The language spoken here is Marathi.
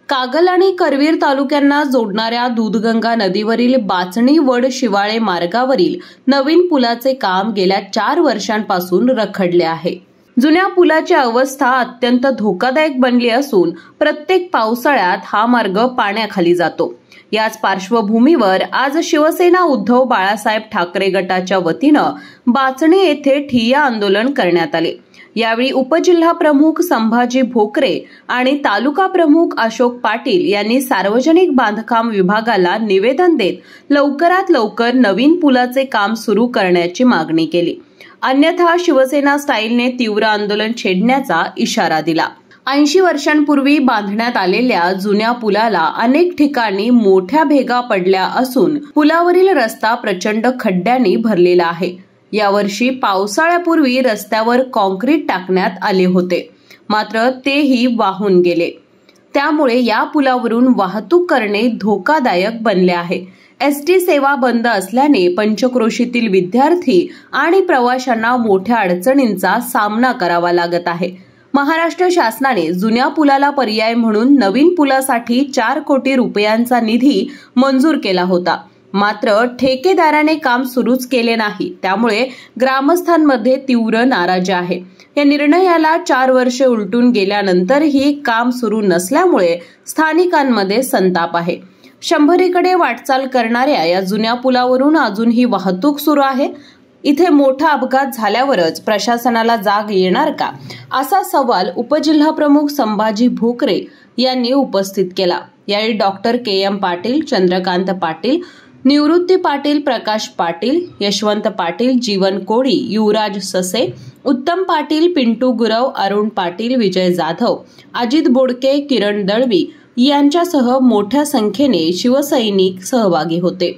कागल आणि करवीर तालुक्यांना जोडणाऱ्या दूधगंगा नदीवरील बाचणी वड शिवाळे मार्गावरील नवीन पुलाचे काम गेल्या 4 वर्षांपासून रखडले आहे। जुन्या पुलाची अवस्था अत्यंत धोकादायक बनली असून प्रत्येक पावसाळ्यात हा मार्ग पाण्याखाली जातो। याच पार्श्वभूमीवर आज शिवसेना उद्धव बाळासाहेब ठाकरे गटाच्या वतीनं बाचणी येथे ठिय्या आंदोलन करण्यात आले। यावेळी उपजिल्हा प्रमुख संभाजी भोकरे आणि तालुका प्रमुख अशोक पाटील यांनी सार्वजनिक बांधकाम विभागाला निवेदन देत लवकरात लवकर नवीन पुलाचे काम सुरू करण्याची मागणी केली। अन्यथा शिवसेना स्टाईलने तीव्र आंदोलन छेडण्याचा इशारा दिला। 80 वर्षांपूर्वी बांधण्यात आलेल्या जुन्या पुलाला अनेक ठिकाणी मोठ्या भेगा पडल्या असून पुलावरील रस्ता प्रचंड खड्ड्यांनी भरलेला आहे। यावर्षी पावसाळ्यापूर्वी रस्त्यावर कॉन्क्रीट टाकण्यात आले होते, मात्र तेही वाहून गेले। त्यामुळे या पुलावरून वाहतूक करणे धोकादायक बनले आहे। एसटी सेवा बंद असल्याने पंचक्रोशीतील विद्यार्थी आणि प्रवाशांना मोठ्या अडचणींचा सामना करावा लागत आहे। महाराष्ट्र शासनाने जुन्या पुलाला पर्याय म्हणून नवीन पुलासाठी 4 कोटी रुपयांचा निधी मंजूर केला होता, मात्र ठेकेदाराने काम सुरूच केले नाही। त्यामुळे ग्रामस्थांमध्ये तीव्र नाराजी आहे। या निर्णयाला 4 वर्षे उलटून गेल्यानंतरही काम सुरू नसल्यामुळे स्थानिकांमध्ये संताप आहे। 100कडे वाटचाल करणाऱ्या या जुन्या पुलावरून अजूनही वाहतूक सुरू आहे। इथे मोठा अपघात झाल्यावरच प्रशासनाला जाग येणार का, असा सवाल उपजिल्हा प्रमुख संभाजी भोकरे यांनी उपस्थित केला। यावेळी डॉक्टर के.एम. पाटील, चंद्रकांत पाटील, निवृत्ती पाटील, प्रकाश पाटील, यशवंत पाटील, जीवन कोळी, युवराज ससे, उत्तम पाटील, पिंटू गुरव, अरुण पाटील, विजय जाधव, अजित बोडके, किरण दळवी यांच्यासह मोठ्या संख्येने शिवसैनिक सहभागी होते।